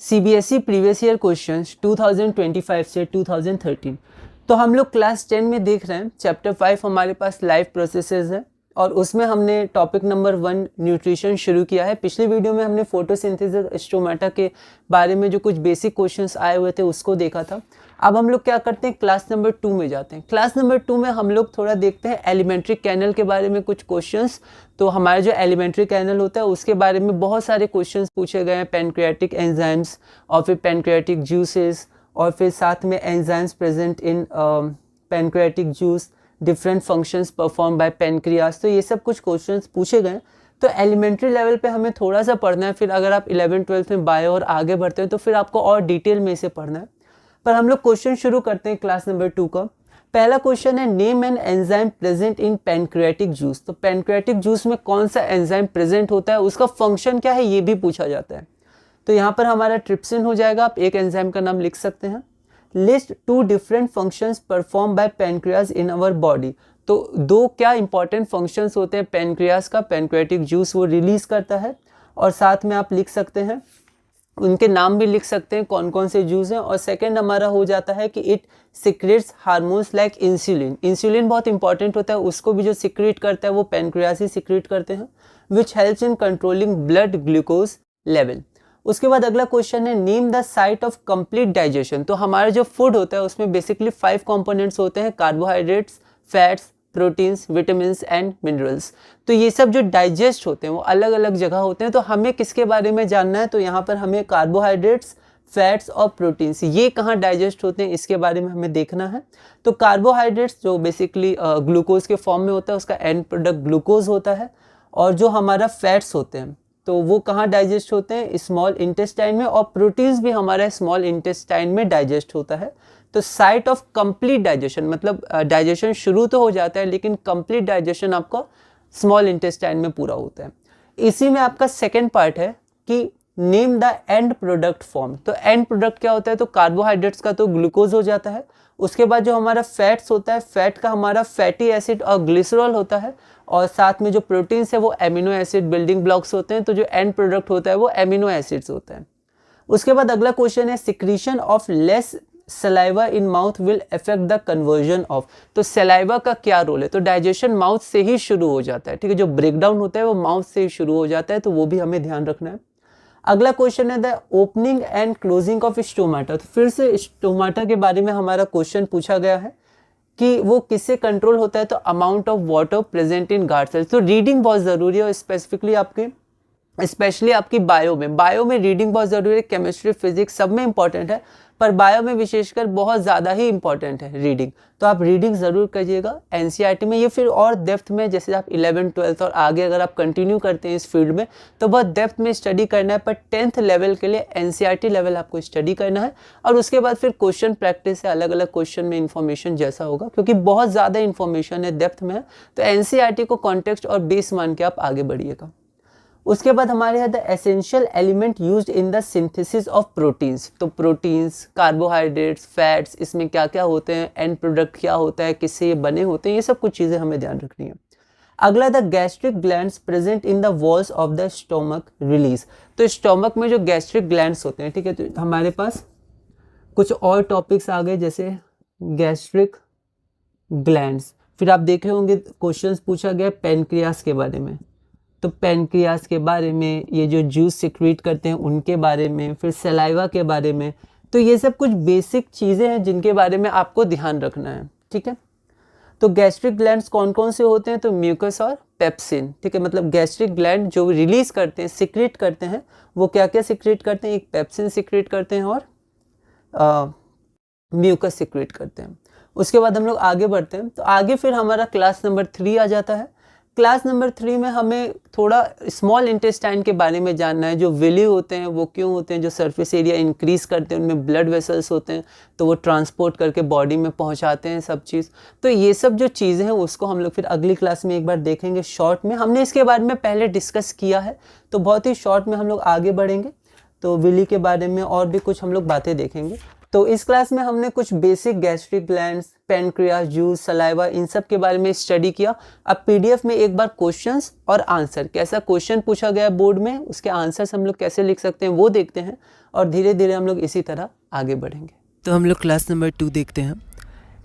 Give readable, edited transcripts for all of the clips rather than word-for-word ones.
CBSE previous year questions 2025 से 2013। तो हम लोग क्लास 10 में देख रहे हैं। चैप्टर 5 हमारे पास लाइफ प्रोसेसेस है और उसमें हमने टॉपिक नंबर 1 न्यूट्रिशन शुरू किया है। पिछली वीडियो में हमने फोटोसिंथेसिस स्टोमेटा के बारे में जो कुछ बेसिक क्वेश्चंस आए हुए थे उसको देखा था। अब हम लोग क्या करते हैं, क्लास नंबर 2 में जाते हैं। क्लास नंबर 2 में हम लोग थोड़ा देखते हैं एलिमेंट्री कैनल के बारे में कुछ क्वेश्चंस। तो हमारा जो एलिमेंट्री कैनल होता है उसके बारे में बहुत सारे क्वेश्चंस पूछे गए हैं, पैनक्रियाटिक एंजाइम्स और फिर पैनक्रियाटिक जूसेस और फिर साथ में enzymes present in pancreatic juice, different functions perform by pancreas. तो ये सब कुछ क्वेश्चंस पूछे गए। तो एलिमेंट्री लेवल पे हमें थोड़ा सा पढ़ना है, फिर अगर आप 11th-12th में बायो और आगे बढ़ते हैं तो फिर आपको और डिटेल में इसे पढ़ना है। पर हम लोग क्वेश्चन शुरू करते हैं क्लास नंबर 2 का। पहला क्वेश्चन है name an enzyme present in pancreatic juice. तो पैनक्रियाटिक जूस में कौन सा एंजाइम प्रेजेंट होता है, उसका फंक्शन क्या है, ये भी पूछा जाता है। तो यहाँ पर हमारा ट्रिप्सिन हो जाएगा। आप एक एंजाइम का नाम लिख सकते हैं। List 2 different functions perform by pancreas in our body. तो 2 क्या इंपॉर्टेंट फंक्शंस होते हैं पैनक्रियास का, पैनक्रियाटिक जूस वो रिलीज करता है। और साथ में आप लिख सकते हैं, उनके नाम भी लिख सकते हैं कौन कौन से जूस हैं। और सेकंड हमारा हो जाता है कि it secretes hormones like insulin. Insulin बहुत इंपॉर्टेंट होता है, उसको भी जो सिक्रेट करता है वो पैनक्रियास ही सिक्रेट करते हैं, विच helps in controlling blood glucose level. उसके बाद अगला क्वेश्चन है name the site of complete digestion. तो हमारा जो फूड होता है उसमें बेसिकली 5 कंपोनेंट्स होते हैं, carbohydrates, fats, proteins, vitamins and minerals. तो ये सब जो डाइजेस्ट होते हैं वो अलग अलग जगह होते हैं। तो हमें किसके बारे में जानना है, तो यहाँ पर हमें कार्बोहाइड्रेट्स, फैट्स और प्रोटीन्स ये कहाँ डाइजेस्ट होते हैं इसके बारे में हमें देखना है। तो कार्बोहाइड्रेट्स जो बेसिकली ग्लूकोज के फॉर्म में होता है, उसका एंड प्रोडक्ट ग्लूकोज होता है। और जो हमारा फैट्स होते हैं तो वो कहाँ डाइजेस्ट होते हैं, स्मॉल इंटेस्टाइन में। और प्रोटीन्स भी हमारा स्मॉल इंटेस्टाइन में डाइजेस्ट होता है। तो साइट ऑफ कंप्लीट डाइजेशन मतलब डाइजेशन शुरू तो हो जाता है लेकिन कंप्लीट डाइजेशन आपका स्मॉल इंटेस्टाइन में पूरा होता है। इसी में आपका सेकेंड पार्ट है कि name the end product form. तो एंड प्रोडक्ट क्या होता है, तो कार्बोहाइड्रेट्स का तो ग्लूकोज हो जाता है। उसके बाद जो हमारा फैट्स होता है, फैट का हमारा फैटी एसिड और ग्लिसरॉल होता है। और साथ में जो प्रोटीन्स है वो एमिनो एसिड बिल्डिंग ब्लॉक्स होते हैं। तो जो एंड प्रोडक्ट होता है वो एमिनो एसिड्स होता है। उसके बाद अगला क्वेश्चन है secretion of less saliva in mouth will affect the conversion of. तो सलाइवा का क्या रोल है, तो डाइजेशन माउथ से ही शुरू हो जाता है, ठीक है। जो ब्रेकडाउन होता है वो माउथ से ही शुरू हो जाता है, तो वो भी हमें ध्यान रखना है। अगला क्वेश्चन है the opening and closing of stomata. तो फिर से स्टोमाटा के बारे में हमारा क्वेश्चन पूछा गया है कि वो किससे कंट्रोल होता है, तो amount of water present in guard cells. तो रीडिंग बहुत ज़रूरी है और स्पेसिफिकली स्पेशली आपकी बायो में रीडिंग बहुत ज़रूरी है। केमिस्ट्री, फिजिक्स सब में इंपॉर्टेंट है, पर बायो में विशेषकर बहुत ज़्यादा ही इंपॉर्टेंट है रीडिंग। तो आप रीडिंग ज़रूर करिएगा एनसीईआरटी में। ये फिर और डेप्थ में, जैसे आप 11th 12th और आगे अगर आप कंटिन्यू करते हैं इस फील्ड में तो बहुत डेप्थ में स्टडी करना है। पर 10th लेवल के लिए एनसीईआरटी लेवल आपको स्टडी करना है। और उसके बाद फिर क्वेश्चन प्रैक्टिस है, अलग अलग क्वेश्चन में इन्फॉर्मेशन जैसा होगा, क्योंकि बहुत ज़्यादा इन्फॉर्मेशन है, डेप्थ में है। तो एनसीईआरटी को कॉन्टेक्स्ट और बेस मान के आप आगे बढ़िएगा। उसके बाद हमारे यहाँ the essential element used in the synthesis of proteins. तो प्रोटीन्स, कार्बोहाइड्रेट्स, फैट्स, इसमें क्या क्या होते हैं, एंड प्रोडक्ट क्या होता है, किससे ये बने होते हैं, ये सब कुछ चीज़ें हमें ध्यान रखनी है। अगला the gastric glands present in the walls of the stomach release. तो स्टोमक में जो गैस्ट्रिक ग्लैंड्स होते हैं, ठीक है। तो हमारे पास कुछ और टॉपिक्स आ गए जैसे गैस्ट्रिक ग्लैंड्स। फिर आप देखे होंगे क्वेश्चन पूछा गया पैनक्रियास के बारे में। तो पैनक्रियास के बारे में, ये जो जूस सिक्रीट करते हैं उनके बारे में, फिर सलाइवा के बारे में। तो ये सब कुछ बेसिक चीज़ें हैं जिनके बारे में आपको ध्यान रखना है, ठीक है। तो गैस्ट्रिक ग्लैंड्स कौन कौन से होते हैं, तो म्यूकस और पेप्सिन, ठीक है। मतलब गैस्ट्रिक ग्लैंड जो रिलीज करते हैं, सिक्रीट करते हैं, वो क्या क्या सिक्रीट करते हैं, एक पेप्सिन सिक्रीट करते हैं और म्यूकस सिक्रीट करते हैं। उसके बाद हम लोग आगे बढ़ते हैं। तो आगे फिर हमारा क्लास नंबर 3 आ जाता है। क्लास नंबर 3 में हमें थोड़ा स्मॉल इंटेस्टाइन के बारे में जानना है। जो विली होते हैं वो क्यों होते हैं, जो सरफेस एरिया इंक्रीज करते हैं, उनमें ब्लड वेसल्स होते हैं, तो वो ट्रांसपोर्ट करके बॉडी में पहुंचाते हैं सब चीज़। तो ये सब जो चीज़ें हैं उसको हम लोग फिर अगली क्लास में एक बार देखेंगे शॉर्ट में। हमने इसके बारे में पहले डिस्कस किया है, तो बहुत ही शॉर्ट में हम लोग आगे बढ़ेंगे। तो विली के बारे में और भी कुछ हम लोग बातें देखेंगे। तो इस क्लास में हमने कुछ basic gastric glands, pancreas, juice, saliva, इन सब के बारे में स्टडी किया। अब पीडीएफ में एक बार क्वेश्चंस और आंसर, कैसा क्वेश्चन पूछा गया बोर्ड में, उसके आंसर्स हम लोग कैसे लिख सकते हैं वो देखते हैं, और धीरे धीरे हम लोग इसी तरह आगे बढ़ेंगे। तो हम लोग क्लास नंबर 2 देखते हैं।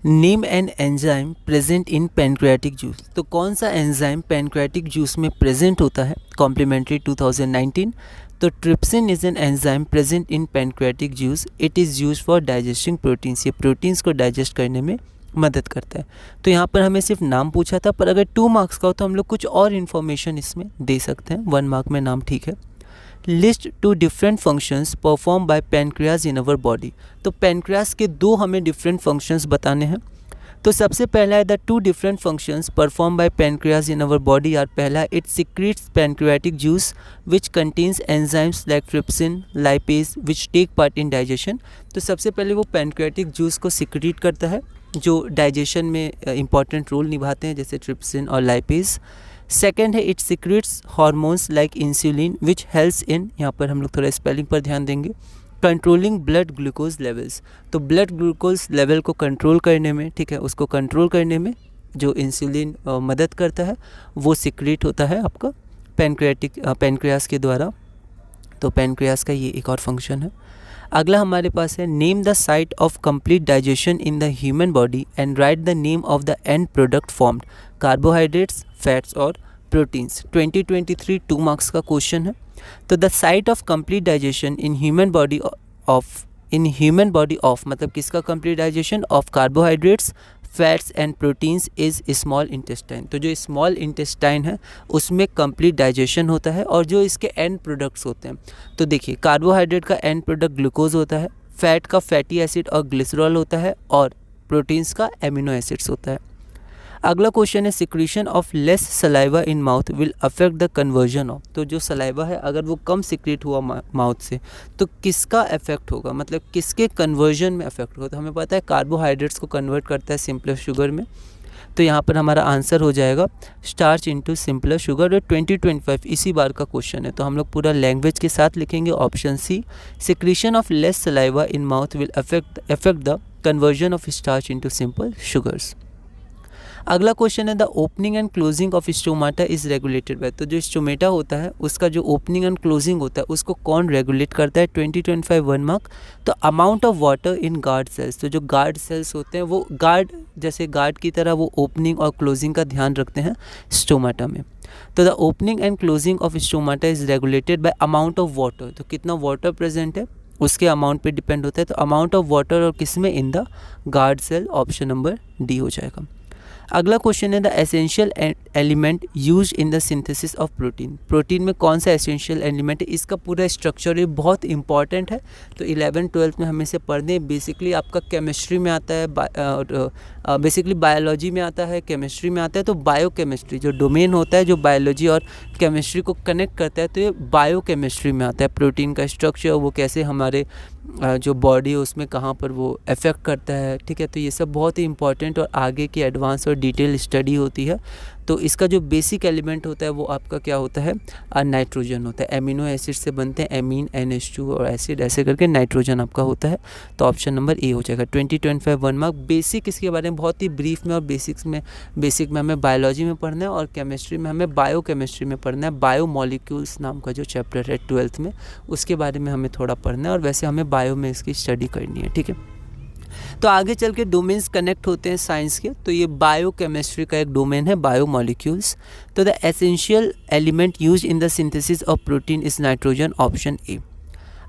Name an enzyme present in pancreatic juice. तो कौन सा एंजाइम पैनक्रियाटिक जूस में प्रेजेंट होता है? कॉम्प्लीमेंट्री 2019। तो trypsin is an enzyme present in pancreatic juice. It is use for digesting proteins. ये प्रोटीन्स को डाइजेस्ट करने में मदद करता है। तो यहाँ पर हमें सिर्फ नाम पूछा था, पर अगर 2 मार्क्स का हो तो हम लोग कुछ और इन्फॉर्मेशन इसमें दे सकते हैं। 1 मार्क में नाम ठीक है। List 2 different functions perform by pancreas in our body. तो पैनक्रियाज के 2 हमें डिफरेंट फंक्शंस बताने हैं। तो सबसे पहला है the 2 different functions perform by pancreas in our body are. पहला, it secretes pancreatic juice which contains enzymes like trypsin, lipase which take part in digestion. तो सबसे पहले वो पैनक्रियाटिक जूस को सिक्रीट करता है जो डाइजेशन में इंपॉर्टेंट रोल निभाते हैं, जैसे ट्रिप्सिन और लाइपेज। सेकेंड है, it secretes hormones like insulin which helps in, यहाँ पर हम लोग थोड़ा स्पेलिंग पर ध्यान देंगे, कंट्रोलिंग ब्लड ग्लूकोज लेवल्स। तो ब्लड ग्लूकोज लेवल को कंट्रोल करने में, ठीक है, उसको कंट्रोल करने में जो इंसुलिन मदद करता है वो सिक्रेट होता है आपका पैनक्रियास के द्वारा। तो पैनक्रियास का ये एक और फंक्शन है। अगला हमारे पास है, name the site of complete digestion in the human body and right the name of the end product formed, carbohydrates, fats और प्रोटीन्स। 2023 2 मार्क्स का क्वेश्चन है। तो the site of complete digestion in human body of मतलब किसका complete digestion? Of carbohydrates, fats and proteins is small intestine. तो जो small intestine है उसमें कंप्लीट डाइजेशन होता है, और जो इसके एंड प्रोडक्ट्स होते हैं, तो देखिए कार्बोहाइड्रेट का एंड प्रोडक्ट ग्लूकोज होता है, फैट का फैटी एसिड और ग्लिसरॉल होता है, और प्रोटीन्स का एमिनो एसिड्स होता है। अगला क्वेश्चन है, secretion of less saliva in mouth will affect the conversion of. तो जो सलाइवा है अगर वो कम सिक्रेट हुआ माउथ से तो किसका इफेक्ट होगा, मतलब किसके कन्वर्जन में इफेक्ट होगा? तो हमें पता है कार्बोहाइड्रेट्स को कन्वर्ट करता है सिंपलर शुगर में। तो यहाँ पर हमारा आंसर हो जाएगा स्टार्च इनटू सिंपलर शुगर। और 2025 इसी बार का क्वेश्चन है, तो हम लोग पूरा लैंग्वेज के साथ लिखेंगे। Option C, secretion of less saliva in mouth will affect the conversion of starch into simple sugars. अगला क्वेश्चन है, the opening and closing of stomata is regulated by. तो जो स्टोमेटा होता है उसका जो ओपनिंग एंड क्लोजिंग होता है उसको कौन रेगुलेट करता है? 2025 1 मार्क। तो amount of water in guard cells. तो जो गार्ड सेल्स होते हैं वो गार्ड, जैसे गार्ड की तरह वो ओपनिंग और क्लोजिंग का ध्यान रखते हैं स्टोमाटा में। तो the opening and closing of stomata is regulated bye amount of water. तो कितना वाटर प्रेजेंट है उसके अमाउंट पे डिपेंड होता है। तो अमाउंट ऑफ वाटर और किस में? In the guard cell. Option number D हो जाएगा। अगला क्वेश्चन है, the essential element use in the synthesis of protein. Protein में कौन सा एसेंशियल एलिमेंट है? इसका पूरा स्ट्रक्चर ये बहुत इंपॉर्टेंट है। तो 11th-12th में हमें से पढ़ने, बेसिकली आपका केमिस्ट्री में आता है, बेसिकली बायोलॉजी में आता है, केमिस्ट्री में आता है। तो बायोकेमिस्ट्री जो डोमेन होता है जो बायोलॉजी और केमिस्ट्री को कनेक्ट करता है, तो ये बायोकेमिस्ट्री में आता है। प्रोटीन का स्ट्रक्चर, वो कैसे हमारे जो बॉडी है उसमें कहाँ पर वो इफ़ेक्ट करता है, ठीक है। तो ये सब बहुत ही इंपॉर्टेंट और आगे की एडवांस और डिटेल स्टडी होती है। तो इसका जो बेसिक एलिमेंट होता है वो आपका क्या होता है? नाइट्रोजन होता है। एमिनो एसिड से बनते हैं, एमीन, NH2 और एसिड, ऐसे करके नाइट्रोजन आपका होता है। तो ऑप्शन नंबर ए हो जाएगा। 2025 1 मार्क। बेसिक इसके बारे में बहुत ही ब्रीफ में, और बेसिक में हमें बायोलॉजी में पढ़ना है, और केमिस्ट्री में हमें बायोकेमिस्ट्री में पढ़ना है। बायोमोलिक्यूल्स नाम का जो चैप्टर है 12th में, उसके बारे में हमें थोड़ा पढ़ना है, और वैसे हमें बायो में इसकी स्टडी करनी है, ठीक है। तो आगे चल के डोमेन्स कनेक्ट होते हैं साइंस के। तो ये बायोकेमिस्ट्री का एक डोमेन है, बायोमोलिक्यूल्स। तो the essential element use in the synthesis of protein is nitrogen. Option A.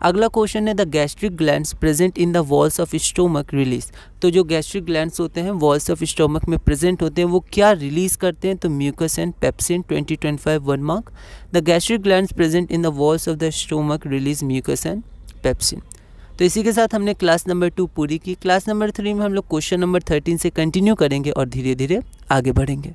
अगला क्वेश्चन है, the gastric glands present in the walls of stomach release. तो जो गैस्ट्रिक ग्लैंड्स होते हैं वॉल्स ऑफ स्टोमक में present होते हैं, वो क्या रिलीज करते हैं? तो mucus and pepsin. 2025 1 mark. The gastric glands present in the walls of the stomach release mucus and pepsin. तो इसी के साथ हमने क्लास नंबर 2 पूरी की। क्लास नंबर 3 में हम लोग क्वेश्चन नंबर 13 से कंटिन्यू करेंगे और धीरे धीरे आगे बढ़ेंगे।